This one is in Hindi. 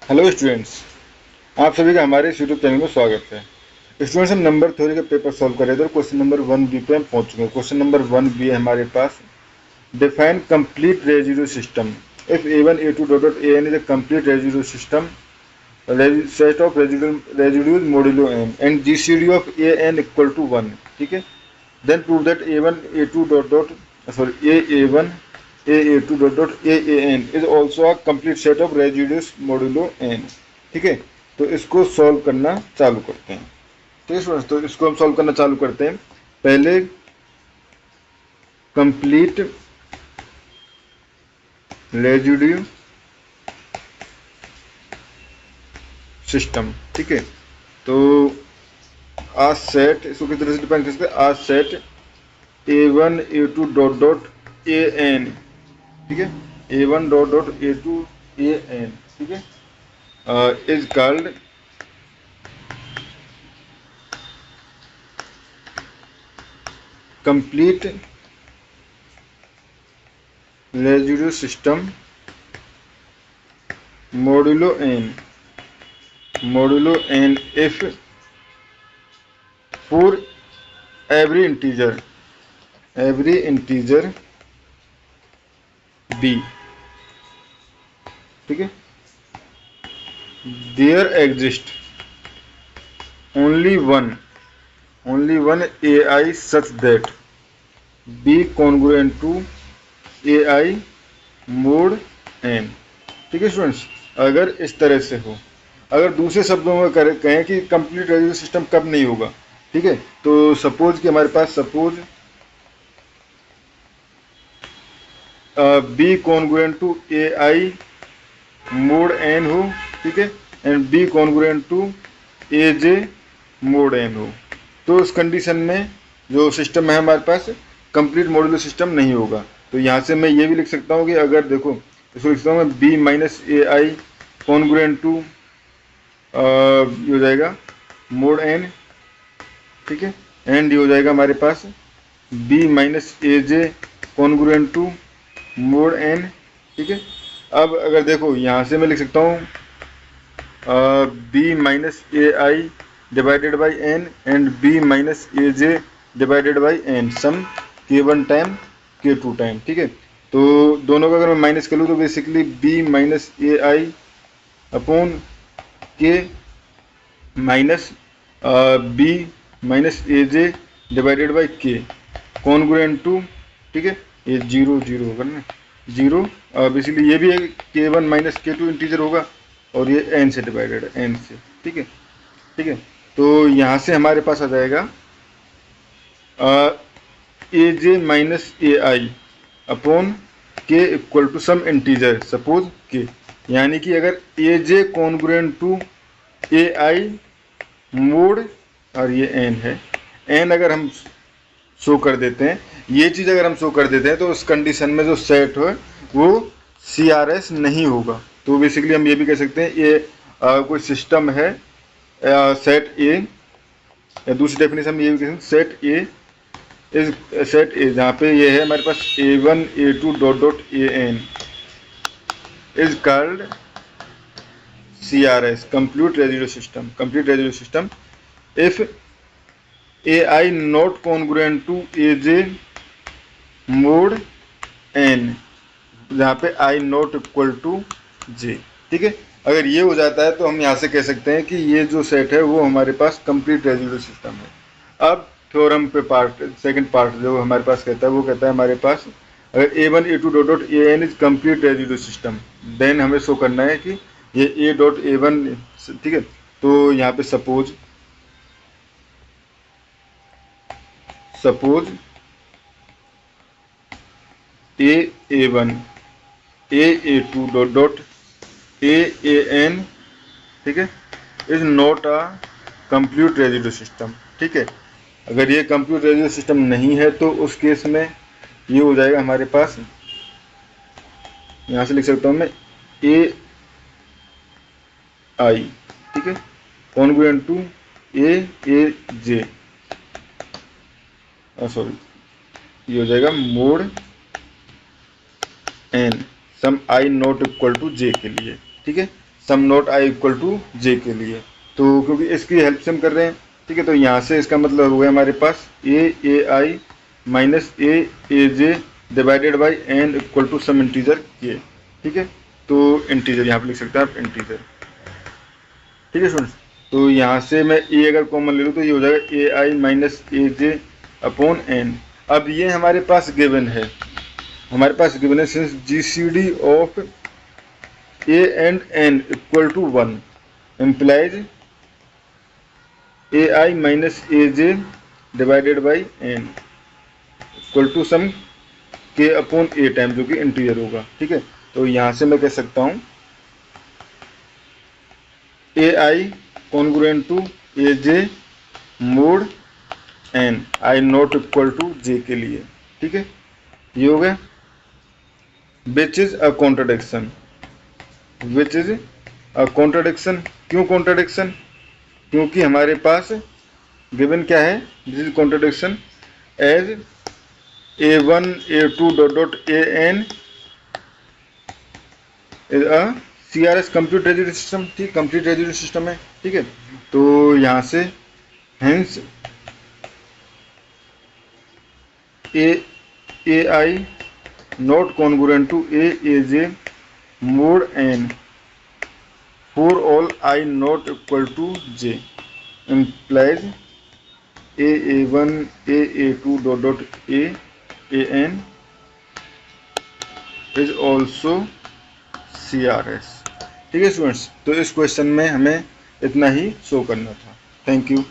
हेलो स्टूडेंट्स, आप सभी का हमारे इस यूट्यूब चैनल में स्वागत है। स्टूडेंट्स, हम नंबर थ्योरी का पेपर सॉल्व कर रहे थे और क्वेश्चन नंबर 1B पे हम पहुंच चुके हैं। क्वेश्चन नंबर 1B है हमारे पास, define complete residue system if a1 a2 dot dot an is a complete residue system set of residues modulo n and GCD of an equal to 1। ठीक है, then prove that a1 a2 dot dot sorry a1 a2 dot dot an is also a complete set of residues modulo n। ठीक है, तो इसको सॉल्व करना चालू करते हैं। ठीक है स्टूडेंट्स, तो इसको हम सॉल्व करना चालू करते हैं। पहले कंप्लीट रेजिड्यू सिस्टम। ठीक है, तो आज सेट, इसको किस तरह से डिफाइन कर सकते हैं, आज set a1 a2 dot dot an। ठीक है, a1 dot dot a2 an। ठीक है, is called complete residue system modulo n if for every integer b। ठीक है, there exist only one ai such that b congruent to ai mod n। ठीक है स्टूडेंट्स, अगर इस तरह से हो, अगर दूसरे शब्दों में कहें कि कंप्लीट रेजिड्यू सिस्टम कब नहीं होगा। ठीक है, तो सपोज कि हमारे पास B congruent to A I mod N हो। ठीक है, and B congruent to A J mod N हो, तो उस कंडीशन में जो सिस्टम है हमारे पास कंप्लीट मॉड्यूलर सिस्टम नहीं होगा। तो यहाँ से मैं ये भी लिख सकता हूँ कि अगर देखो, इसको लिख सकता हूँ मैं B minus A I congruent to ये हो जाएगा मोड एन। ठीक है, एंड ये हो जाएगा हमारे पास B minus A J congruent to mod N. ठीक है, अब अगर देखो यहाँ से मैं लिख सकता हूँ B minus A I divided by N and B minus A J divided by N some k1 time k2 time. ठीक है, तो दोनों का अगर मैं माइनस कर लूँ तो basically B minus A I upon K minus B minus A J divided by K congruent to. ठीक है, ये जीरो जीरो होगा ना, जीरो। बेसिकली ये भी है k1 माइनस k2 इंटीजर होगा और ये n से डिवाइडेड है, n से। ठीक है, ठीक है, तो यहाँ से हमारे पास आ जाएगा A J minus A I upon K equal to some integer suppose K, यानी कि अगर A J congruent to A I mod और ये एन है, एन अगर हम शो कर देते हैं, ये चीज़ अगर हम शो कर देते हैं तो उस कंडीशन में जो सेट है वो CRS नहीं होगा। तो बेसिकली हम ये भी कह सकते हैं ये कोई सिस्टम है सेट ए, या दूसरी डेफिनेशन में ये भी कह सकते हैं set A is set A, जहाँ पे ये है हमारे पास a1 a2 dot dot an is called CRS complete residue system if A I not congruent to A J mod N, जहाँ पे I not equal to J. ठीक है, अगर ये हो जाता है तो हम यहाँ से कह सकते हैं कि ये जो सेट है वो हमारे पास कंप्लीट रेजिड्यू सिस्टम है। अब थ्योरम पे पार्ट, सेकंड पार्ट जो हमारे पास कहता है वो कहता है हमारे पास अगर a1 a2 dot dot an is complete residue system, then हमें शो करना है कि ये a डॉट a1। ठीक है, तो यहाँ पे suppose a1 a2 dot dot an, ठीक है, is not a complete residue system. ठीक है, अगर ये कंप्लीट रेजिड्यू सिस्टम नहीं है तो उस केस में ये हो जाएगा हमारे पास, यहाँ से लिख सकता हूँ मैं ए आई। ठीक है, congruent to A J, sorry ये हो जाएगा mod N some I not equal to J के लिए। ठीक है, some not I equal to J के लिए। तो क्योंकि इसकी हेल्प से हम कर रहे हैं, ठीक है, तो यहाँ से इसका मतलब हो गया हमारे पास A I minus A J divided by N equal to some integer K, ठीक है। तो इंटीजर यहाँ पे लिख सकते हैं आप इंटीजर, ठीक है स्टूडेंट्स। तो यहाँ से मैं ए अगर कॉमन ले लूँ तो ये हो जाएगा A I minus A J upon N. अब ये हमारे पास गिवन है, हमारे पास गिवन है since G C D of A and N equal to 1 implies A I minus A J divided by N equal to some K upon A time, जो कि इंटीजर होगा, ठीक है। तो यहाँ से मैं कह सकता हूँ A I congruent to A J mod N I not equal to J के लिए, ठीक है, ये हो गया। Which is a contradiction, which is a contradiction, क्यों कॉन्ट्राडिक्शन, क्योंकि हमारे पास गिवन क्या है, this is contradiction as A1 A2 dot dot AN is a CRS complete resolution system, ठीक, कंप्लीट रेजोल्यूशन सिस्टम है, ठीक है। तो यहाँ से hence A I not congruent to A J mod N for all I not equal to J implies A1 A2 dot dot AN is also CRS, ठीक है स्टूडेंट्स। तो इस क्वेश्चन में हमें इतना ही शो करना था। Thank you.